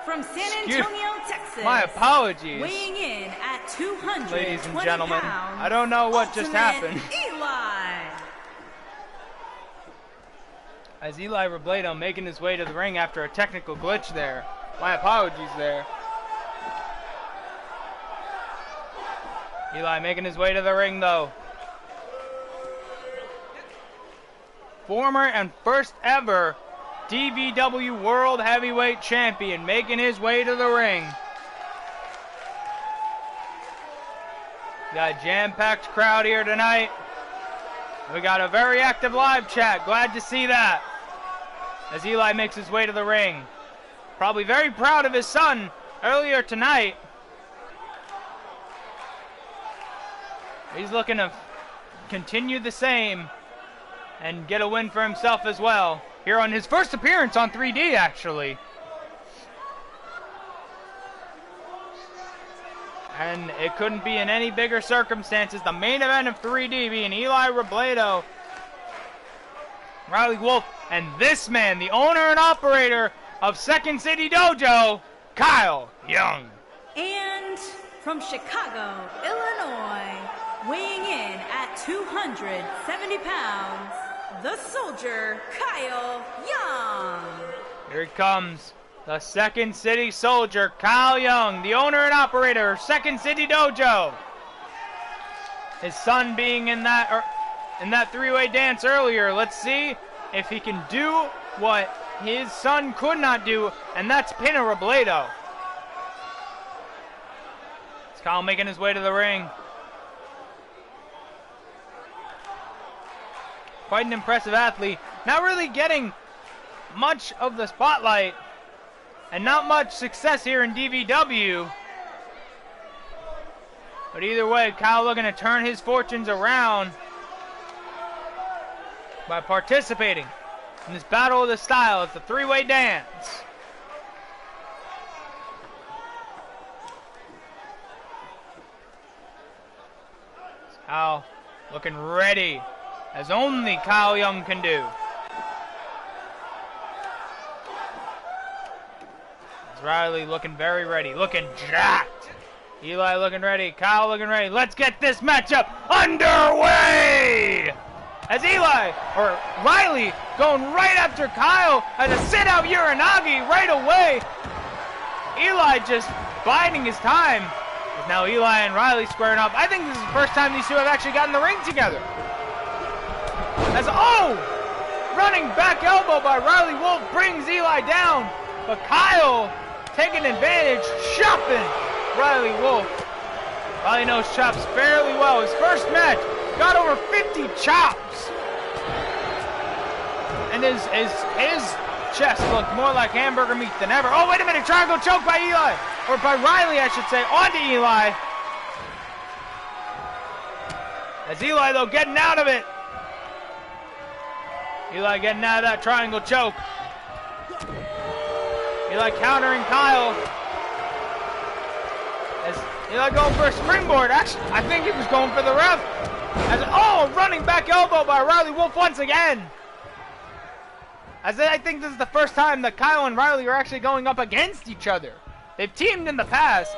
Speaker 2: from San Antonio, Texas.
Speaker 1: My apologies.
Speaker 2: Weighing in at 220
Speaker 1: ladies and gentlemen.
Speaker 2: pounds,
Speaker 1: I don't know what just happened.
Speaker 2: Eli.
Speaker 1: As Eli Robledo making his way to the ring after a technical glitch there. My apologies there. Eli making his way to the ring, though. Former and first ever DVW World Heavyweight Champion making his way to the ring. Got a jam-packed crowd here tonight. We got a very active live chat. Glad to see that. As Eli makes his way to the ring. Probably very proud of his son earlier tonight. He's looking to continue the same and get a win for himself as well. Here on his first appearance on 3D, actually. And it couldn't be in any bigger circumstances. The main event of 3D being Eli Robledo, Riley Wolf, and this man, the owner and operator of Second City Dojo, Kyle Young.
Speaker 2: And from Chicago, Illinois, weighing in at 270 pounds, the Soldier, Kyle Young.
Speaker 1: Here he comes, the Second City Soldier, Kyle Young, the owner and operator of Second City Dojo. His son being in that three-way dance earlier. Let's see if he can do what his son could not do, and that's pin a Robledo. It's Kyle making his way to the ring. Quite an impressive athlete. Not really getting much of the spotlight and not much success here in DVW. But either way, Kyle looking to turn his fortunes around by participating in this battle of the style. It's a three-way dance. Kyle looking ready, as only Kyle Young can do. As Riley looking very ready, looking jacked. Eli looking ready, Kyle looking ready. Let's get this matchup underway! As Riley going right after Kyle as a sit-out Uranagi right away. Eli just biding his time. As now Eli and Riley squaring up. I think this is the first time these two have actually gotten in the ring together. As, running back elbow by Riley Wolf brings Eli down. But Kyle taking advantage, chopping Riley Wolf. Riley knows chops fairly well. His first match got over 50 chops. And his chest looked more like hamburger meat than ever. Oh, wait a minute, triangle choke by Eli. Or by Riley, I should say, onto Eli. As Eli, though, getting out of it. Eli getting out of that triangle choke. Eli countering Kyle. As Eli going for a springboard. Actually, I think he was going for the ref. As, running back elbow by Riley Wolf once again. As I think this is the first time that Kyle and Riley are actually going up against each other. They've teamed in the past.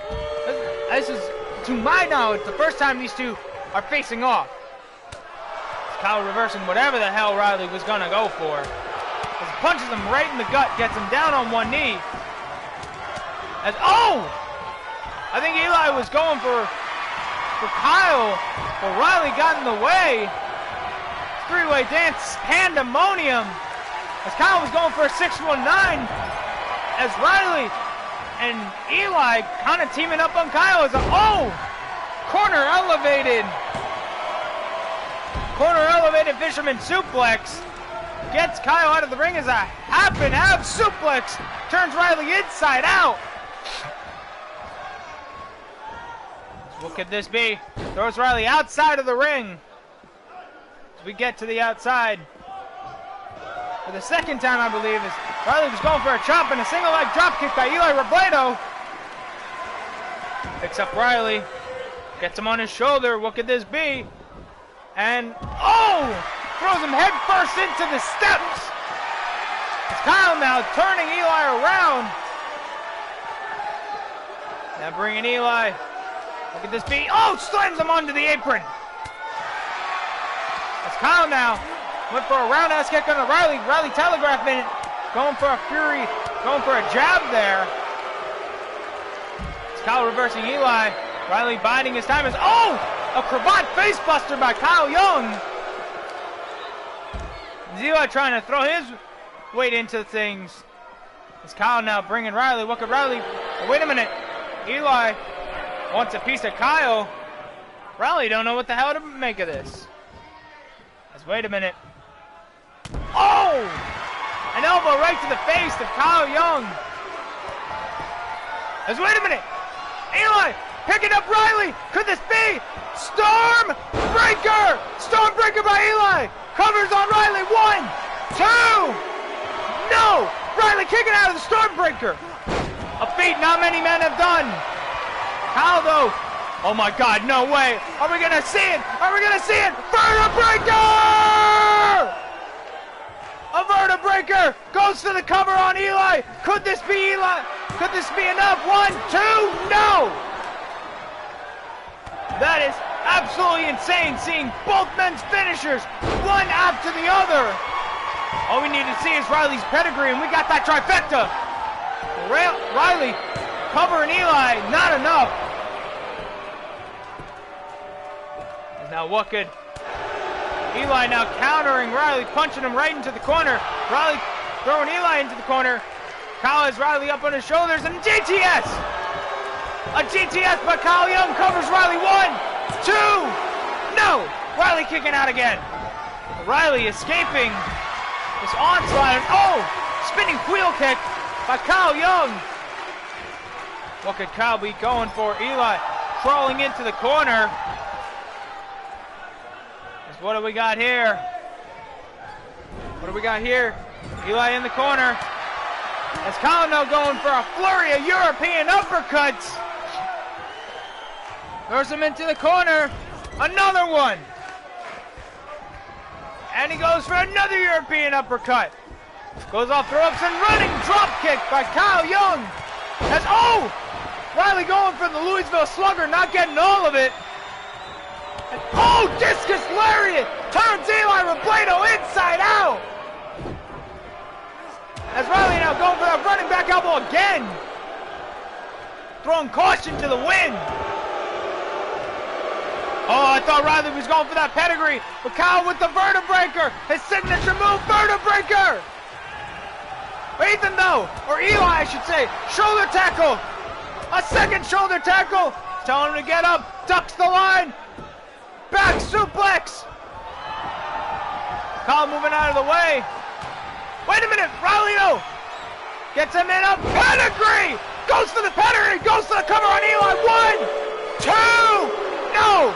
Speaker 1: This is, to my knowledge, the first time these two are facing off. Kyle reversing whatever the hell Riley was going to go for. As he punches him right in the gut, gets him down on one knee. As, I think Eli was going for Kyle, but Riley got in the way. Three-way dance, pandemonium. As Kyle was going for a 619, as Riley and Eli kind of teaming up on Kyle as corner elevated fisherman suplex. Gets Kyle out of the ring as a half and half suplex. Turns Riley inside out. What could this be? Throws Riley outside of the ring. As we get to the outside. For the second time, I believe, as Riley was going for a chop and a single leg drop kick by Eli Robledo. Picks up Riley. Gets him on his shoulder. What could this be? And, throws him head first into the steps. It's Kyle now turning Eli around. Now bringing Eli. What could this be? Slams him onto the apron. It's Kyle now. Went for a roundhouse kick on the Riley. Riley telegraphing it. Going for a fury. Going for a jab there. Kyle reversing Eli. Riley biding his time as, oh! A cravat facebuster by Kyle Young. Eli trying to throw his weight into things. Is Kyle now bringing Riley? What could Riley... Oh, wait a minute. Eli wants a piece of Kyle. Riley don't know what the hell to make of this. Let's wait a minute. Oh! An elbow right to the face of Kyle Young. Let's wait a minute. Eli picking up Riley. Could this be Storm Breaker? Storm Breaker by Eli. Covers on Riley. 1, 2. No! Riley kicking out of the Stormbreaker. A feat not many men have done. Kyle though. Oh my God, no way. Are we gonna see it? Are we gonna see it? Vertebreaker! A Vertebreaker goes to the cover on Eli. Could this be Eli? Could this be enough? 1, 2, no! That is absolutely insane seeing both men's finishers, one after the other. All we need to see is Riley's pedigree, and we got that trifecta. Riley covering Eli, not enough. Now what could Eli now countering Riley, punching him right into the corner. Riley throwing Eli into the corner. Kyle has Riley up on his shoulders, and a GTS! A GTS by Kyle Young covers Riley. 1, 2, no! Riley kicking out again. Riley escaping this onslaught. Oh! Spinning wheel kick by Kyle Young. What could Kyle be going for? Eli crawling into the corner. What do we got here? What do we got here? Eli in the corner. As Kyle now going for a flurry of European uppercuts. Throws him into the corner. Another one. And he goes for another European uppercut. Goes off the ropes and running drop kick by Kyle Young. As, oh! Riley going for the Louisville Slugger, not getting all of it. And, oh, discus lariat! Turns Eli Robledo inside out! As Riley now going for that running back elbow again. Throwing caution to the wind. Oh, I thought Riley was going for that pedigree, but Kyle with the Vertebreaker, his signature move, Vertebreaker! Ethan though, or Eli I should say, shoulder tackle! A second shoulder tackle! Telling him to get up, ducks the line! Back suplex! Kyle moving out of the way. Wait a minute, Riley though! Gets him in a pedigree! Goes for the pedigree, goes to the cover on Eli. 1, 2, no!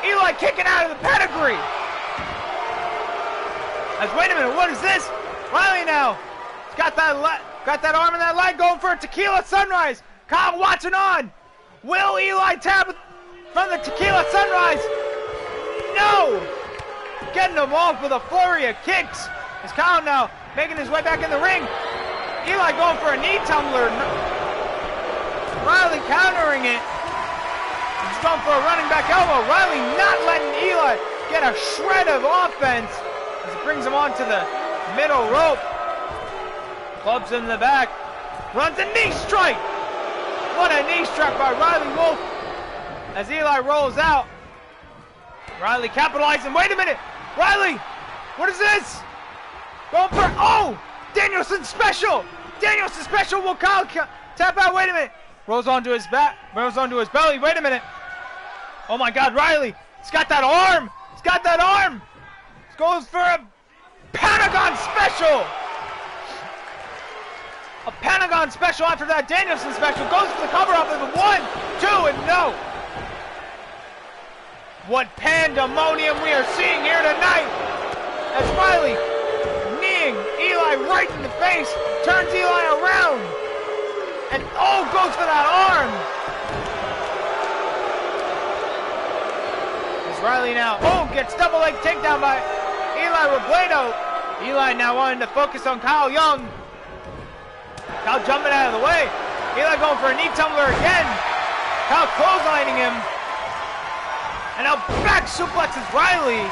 Speaker 1: Eli kicking out of the pedigree. As, wait a minute, what is this? Riley now. He's got that arm and that leg going for a tequila sunrise. Kyle watching on. Will Eli tap from the tequila sunrise? No! Getting him off with a flurry of kicks. Is Kyle now making his way back in the ring. Eli going for a knee tumbler. Riley countering it. He's going for a running back elbow. Riley not letting Eli get a shred of offense as it brings him onto the middle rope. Clubs him in the back. Runs a knee strike. What a knee strike by Riley Wolf as Eli rolls out. Riley capitalizing. Wait a minute. Riley, what is this? Going for, oh, Danielson special. Danielson special. Will Kyle tap out? Wait a minute. Rolls onto his back. Rolls onto his belly. Wait a minute. Oh my God, Riley. He's got that arm. He's got that arm. Goes for a Pentagon special. A Pentagon special after that Danielson special. Goes for the cover up of the 1, 2, and no. What pandemonium we are seeing here tonight. As Riley kneeing Eli right in the face. Turns Eli around. And oh, goes for that arm. As Riley now, oh, gets double leg takedown by Eli Robledo. Eli now wanting to focus on Kyle Young. Kyle jumping out of the way. Eli going for a knee tumbler again. Kyle clotheslining him. And now back suplexes Riley.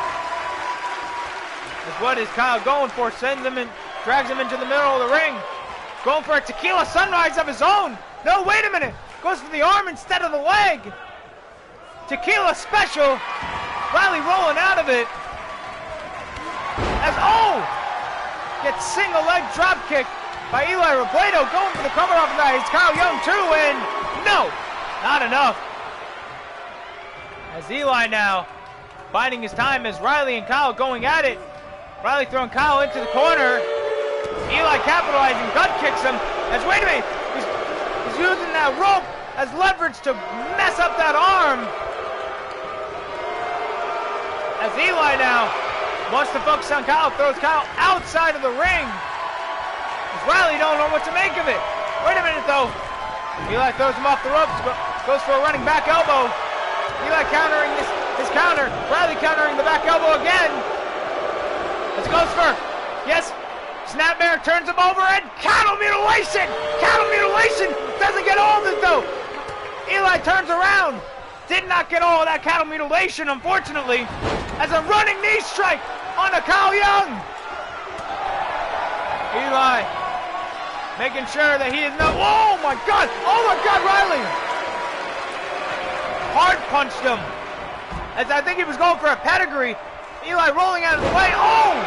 Speaker 1: As what is Kyle going for? Sends him in, drags him into the middle of the ring. Going for a tequila sunrise of his own. No, wait a minute. Goes for the arm instead of the leg. Tequila special. Riley rolling out of it. Gets single leg drop kick by Eli Robledo. Going for the cover off of that. It's Kyle Young too, and no, not enough. As Eli now biding his time as Riley and Kyle going at it. Riley throwing Kyle into the corner. Eli capitalizing, gut kicks him. As wait a minute, he's using that rope as leverage to mess up that arm. As Eli now wants to focus on Kyle, throws Kyle outside of the ring. As Riley don't know what to make of it. Wait a minute though. Eli throws him off the ropes, goes for a running back elbow. Eli countering his counter. Riley countering the back elbow again. As it goes for, yes, Snapmare turns him over and cattle mutilation! Cattle mutilation! Doesn't get all of it though. Eli turns around. Did not get all of that cattle mutilation, unfortunately. As a running knee strike on a Kyle Young. Eli making sure that he is not, oh my God, Riley. Hard punched him. As I think he was going for a pedigree. Eli rolling out of the way. Oh!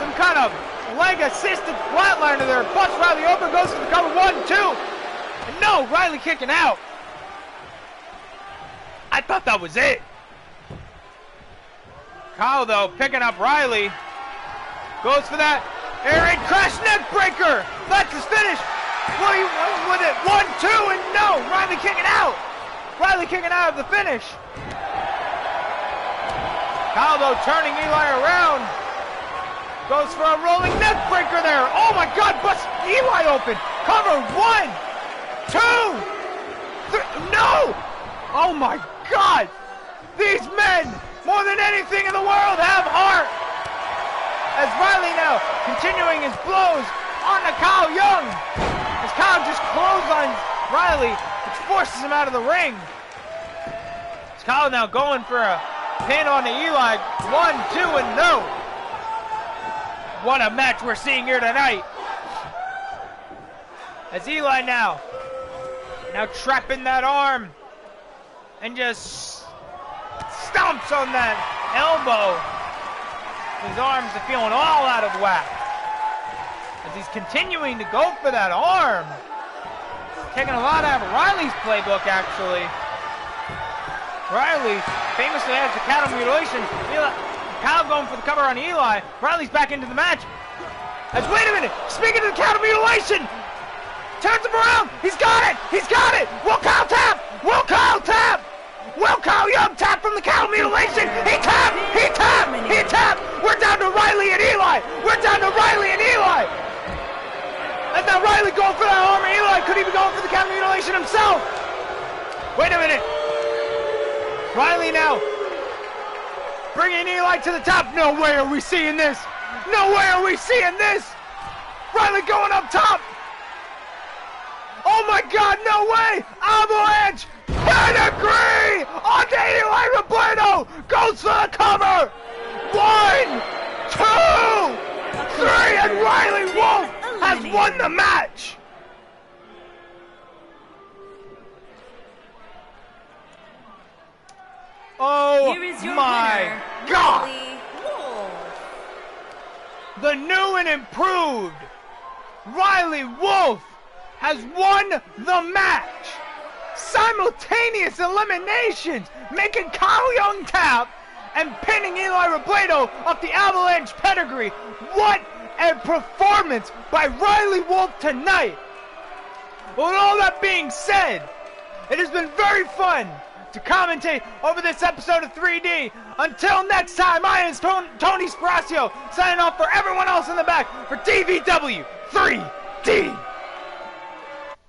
Speaker 1: Some kind of leg-assisted flatliner there. Busts Riley open, goes for the cover. 1, 2. And no, Riley kicking out. I thought that was it. Kyle, though, picking up Riley. Goes for that air raid crash neck breaker. That's his finish. With it. 1, 2, and no. Riley kicking out. Riley kicking out of the finish. Kyle, though, turning Eli around. Goes for a rolling neck breaker there. Oh, my God. Busts Eli open. Cover. 1, 2, 3. No. Oh, my God. These men, more than anything in the world, have heart. As Riley now continuing his blows on to Kyle Young. As Kyle just clotheslines Riley, which forces him out of the ring. As Kyle now going for a pin on to Eli. 1, 2, and no. What a match we're seeing here tonight. As Eli now trapping that arm and just stomps on that elbow. His arms are feeling all out of whack. As he's continuing to go for that arm. Taking a lot out of Riley's playbook, actually. Riley famously has the cattle mutilation. Kyle going for the cover on Eli. Riley's back into the match. As wait a minute, speaking of the cattle mutilation, turns him around. He's got it. He's got it. Will Kyle tap? Will Kyle tap? Will Kyle Young tap from the cattle mutilation? He tapped. He tapped. He tapped. We're down to Riley and Eli. We're down to Riley and Eli. And now Riley going for that arm. Eli could even go for the cattle mutilation himself. Wait a minute. Riley now bringing Eli to the top. No way are we seeing this. No way are we seeing this. Riley going up top. Oh my God, no way. Avalanche. Pedigree on to Eli Robledo. Goes for the cover. 1, 2, 3, and Riley Wolf has won the match. Oh my God! The new and improved Riley Wolf has won the match. Simultaneous eliminations, making Kyle Young tap and pinning Eli Robledo off the Avalanche pedigree. What a performance by Riley Wolf tonight. Well, with all that being said, it has been very fun to commentate over this episode of 3D. Until next time, I am Tony Sparacio, signing off for everyone else in the back for DVW 3D.